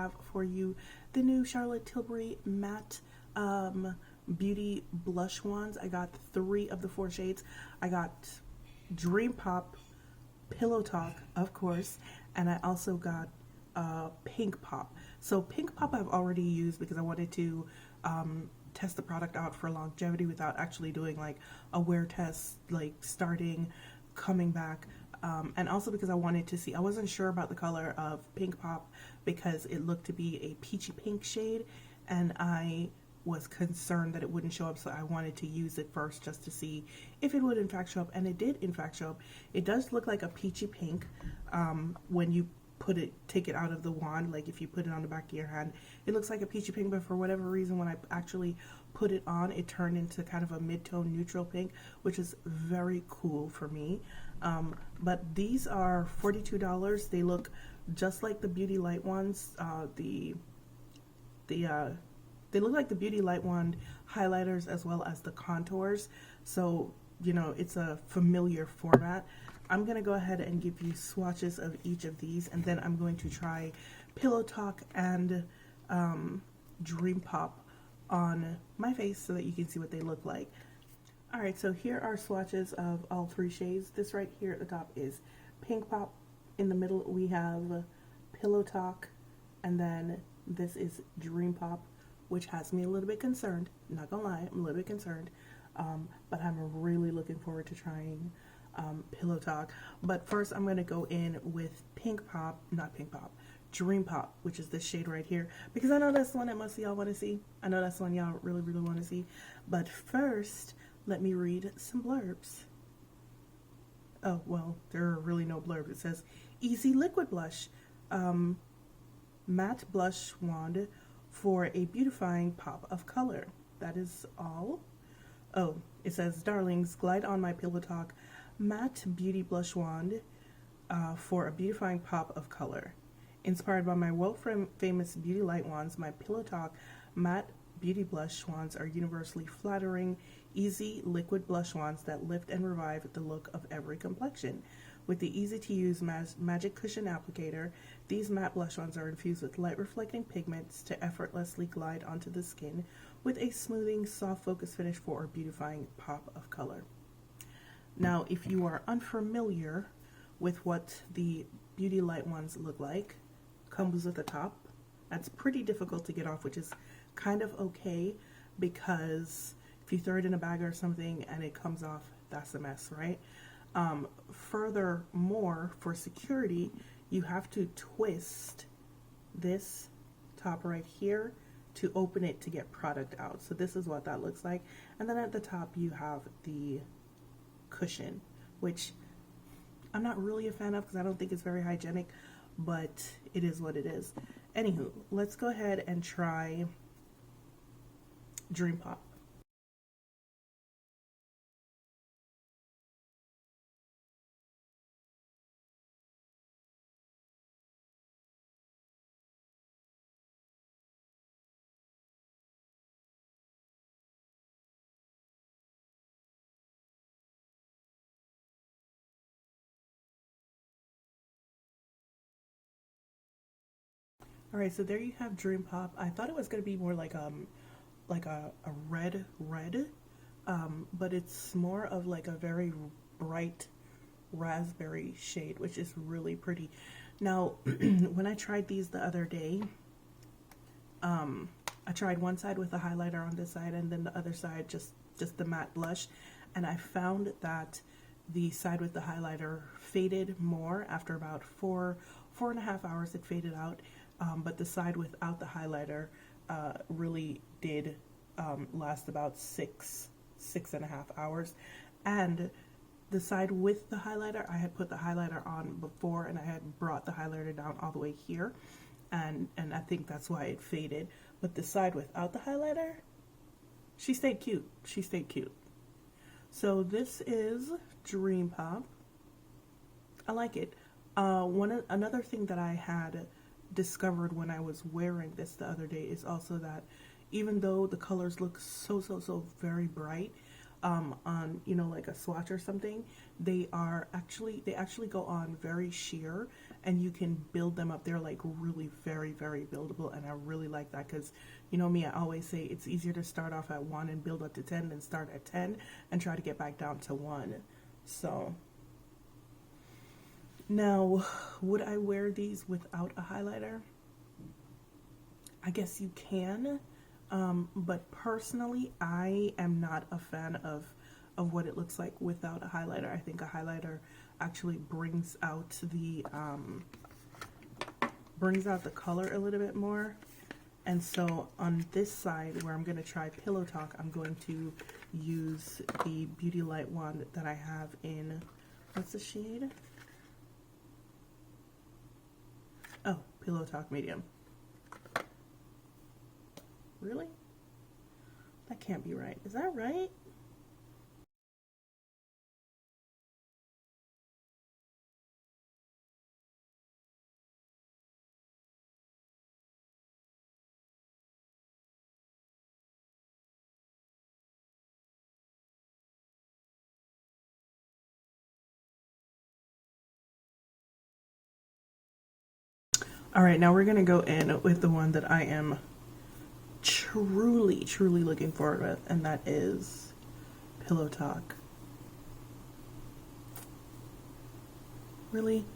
have for you the new Charlotte Tilbury Matte Beauty Blush Wands. I got 3 of the 4 shades. I got Dream Pop, Pillow Talk, of course, and I also got Pink Pop. So Pink Pop I've already used because I wanted to test the product out for longevity without actually doing like a wear test, like starting, coming back, and also because I wanted to see, I wasn't sure about the color of Pink Pop because it looked to be a peachy pink shade, and I was concerned that it wouldn't show up, so I wanted to use it first just to see if it would in fact show up, and it did in fact show up. It does look like a peachy pink when you take it out of the wand. Like if you put it on the back of your hand, it looks like a peachy pink, but for whatever reason when I actually put it on, it turned into kind of a mid-tone neutral pink, which is very cool for me. But these are $42. They look just like the Beauty Light ones. They look like the Beauty Light Wand highlighters as well as the contours, so you know it's a familiar format. I'm going to go ahead and give you swatches of each of these, and then I'm going to try Pillow Talk and Dream Pop on my face so that you can see what they look like. Alright, so here are swatches of all 3 shades. This right here at the top is Pink Pop. In the middle we have Pillow Talk, and then this is Dream Pop, which has me a little bit concerned. Not gonna lie, I'm a little bit concerned, but I'm really looking forward to trying Pillow Talk. But first I'm gonna go in with Dream Pop, which is this shade right here, because I know that's the one that most of y'all want to see. I know that's the one y'all really want to see. But first, let me read some blurbs. Oh, well, there are really no blurbs. It says, Easy Liquid Blush, Matte Blush Wand for a beautifying pop of color. That is all. Oh, it says, Darlings, glide on my Pillow Talk Matte Beauty Blush Wand for a beautifying pop of color. Inspired by my world-famous Beauty Light Wands, my Pillow Talk Matte Beauty Blush Wands are universally flattering, easy liquid blush wands that lift and revive the look of every complexion. With the easy-to-use magic cushion applicator, these matte blush wands are infused with light-reflecting pigments to effortlessly glide onto the skin with a smoothing, soft focus finish for a beautifying pop of color. Now, if you are unfamiliar with what the Beauty Light ones look like, comes with a top. That's pretty difficult to get off, which is kind of okay, because if you throw it in a bag or something and it comes off, that's a mess, right? Furthermore, for security, you have to twist this top right here to open it to get product out. So this is what that looks like. And then at the top you have the cushion, which I'm not really a fan of because I don't think it's very hygienic, but it is what it is. Anywho, let's go ahead and try Dream Pop. Alright, so there you have Dream Pop. I thought it was going to be more like a red, but it's more of like a very bright raspberry shade, which is really pretty. Now, when I tried these the other day, I tried one side with a highlighter on this side and then the other side just the matte blush, and I found that the side with the highlighter faded more after about four and a half hours. It faded out. But the side without the highlighter really did last about six and a half hours. And the side with the highlighter, I had put the highlighter on before and I had brought the highlighter down all the way here. And I think that's why it faded. But the side without the highlighter, she stayed cute. She stayed cute. So this is Dream Pop. I like it. Another thing that I had discovered when I was wearing this the other day is also that even though the colors look so very bright on, you know, like a swatch or something, they actually go on very sheer, and you can build them up. They're like really very, very buildable, and I really like that because, you know me, I always say it's easier to start off at 1 and build up to 10 than start at 10 and try to get back down to 1. So now, would I wear these without a highlighter? I guess you can, but personally, I am not a fan of what it looks like without a highlighter. I think a highlighter actually brings out the color a little bit more. And so on this side where I'm going to try Pillow Talk, I'm going to use the Beauty Light wand that I have in, what's the shade? Oh, Pillow Talk Medium. Really? That can't be right. Is that right? All right, now we're gonna go in with the one that I am truly looking forward with, and that is Pillow Talk. Really?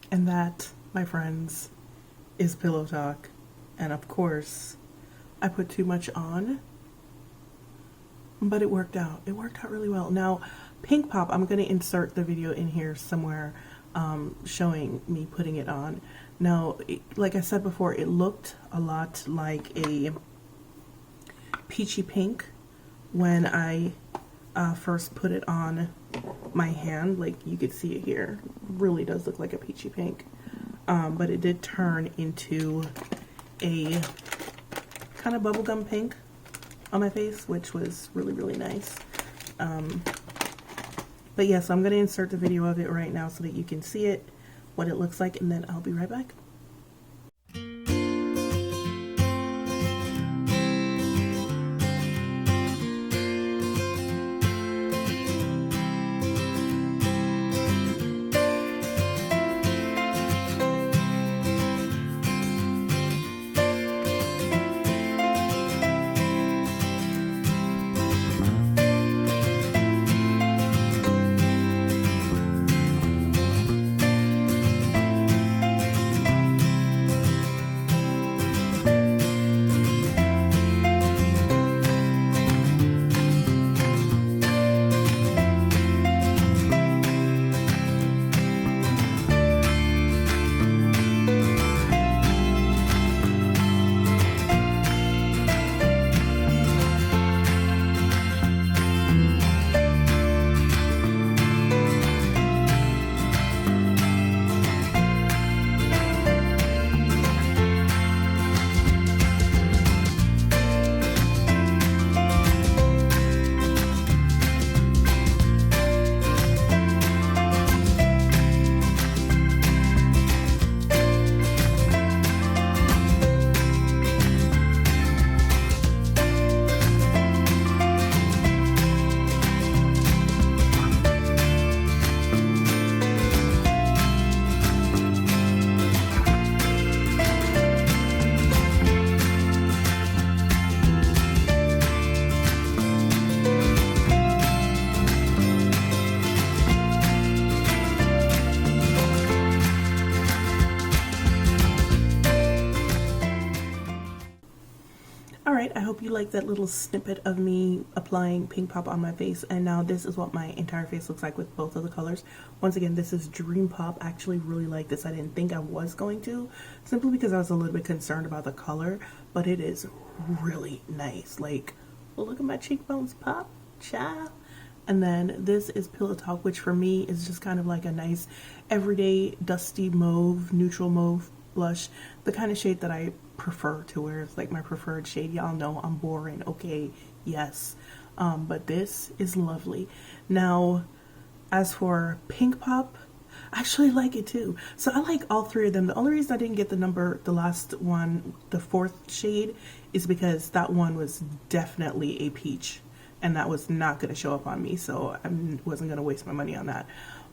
And that, my friends, is Pillow Talk. And of course, I put too much on, but it worked out. It worked out really well. Now, Pink Pop, I'm going to insert the video in here somewhere showing me putting it on. Now, like I said before, it looked a lot like a peachy pink when I first put it on my hand. Like you could see it here. It really does look like a peachy pink. But it did turn into a kind of bubblegum pink on my face, which was really nice. But yeah, so I'm going to insert the video of it right now so that you can see it, what it looks like, and then I'll be right back. I hope you like that little snippet of me applying Pink Pop on my face, and now this is what my entire face looks like with both of the colors. Once again, this is Dream Pop. I actually really like this. I didn't think I was going to, simply because I was a little bit concerned about the color, but it is really nice. Like, look at my cheekbones pop, child. And then this is Pillow Talk, which for me is just kind of like a nice everyday dusty mauve, neutral mauve blush, the kind of shade that I prefer to wear. It's like my preferred shade. Y'all know I'm boring, okay? Yes. But this is lovely. Now, as for Pink Pop, I actually like it too. So I like all three of them. The only reason I didn't get the last one, the fourth shade, is because that one was definitely a peach, and that was not going to show up on me, so I wasn't going to waste my money on that.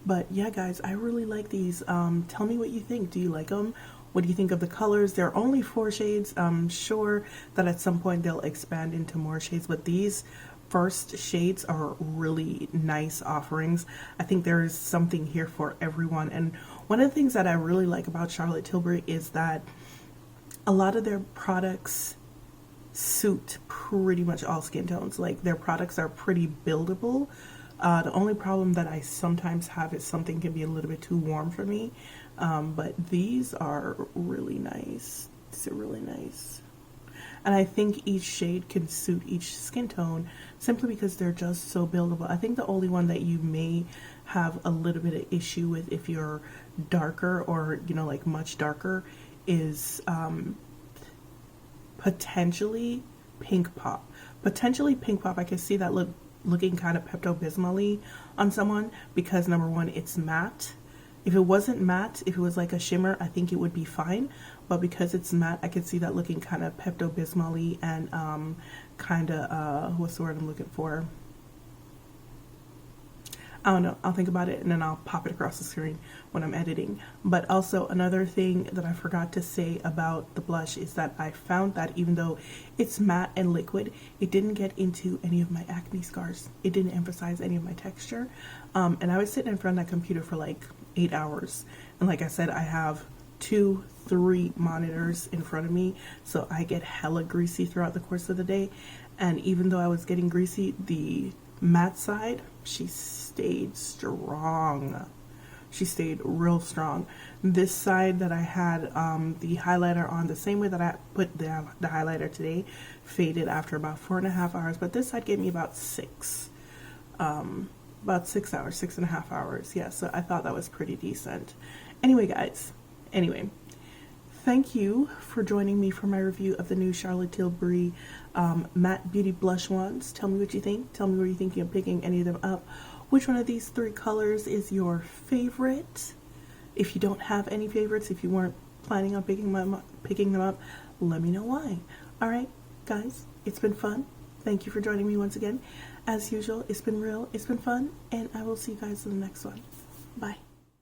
But yeah, guys, I really like these. Tell me what you think. Do you like them? What do you think of the colors? There are only 4 shades. I'm sure that at some point they'll expand into more shades, but these first shades are really nice offerings. I think there is something here for everyone. And one of the things that I really like about Charlotte Tilbury is that a lot of their products suit pretty much all skin tones. Like, their products are pretty buildable. The only problem that I sometimes have is something can be a little bit too warm for me. But these are really nice. These are really nice. And I think each shade can suit each skin tone simply because they're just so buildable. I think the only one that you may have a little bit of issue with if you're darker or, you know, like much darker is potentially Pink Pop. Potentially Pink Pop, I can see that looking kind of Pepto-Bismol-y on someone because, number one, it's matte. If it wasn't matte, if it was like a shimmer, I think it would be fine. But because it's matte, I could see that looking kind of Pepto-Bismol-y and kind of, what's the word I'm looking for? I don't know. I'll think about it and then I'll pop it across the screen when I'm editing. But also another thing that I forgot to say about the blush is that I found that even though it's matte and liquid, it didn't get into any of my acne scars. It didn't emphasize any of my texture. And I was sitting in front of that computer for like 8 hours. And like I said, I have 2-3 monitors in front of me, so I get hella greasy throughout the course of the day. And even though I was getting greasy, the matte side, she stayed strong. She stayed real strong. This side that I had the highlighter on, the same way that I put the highlighter today, faded after about 4.5 hours, but this side gave me about 6 hours, 6.5 hours. Yeah, so I thought that was pretty decent. Anyway, guys, thank you for joining me for my review of the new Charlotte Tilbury Matte Beauty Blush Wands. Tell me what you think. Tell me where you're thinking of picking any of them up. Which one of these 3 colors is your favorite? If you don't have any favorites, if you weren't planning on picking them up, let me know why. All right, guys, it's been fun. Thank you for joining me once again. As usual, it's been real, it's been fun, and I will see you guys in the next one. Bye.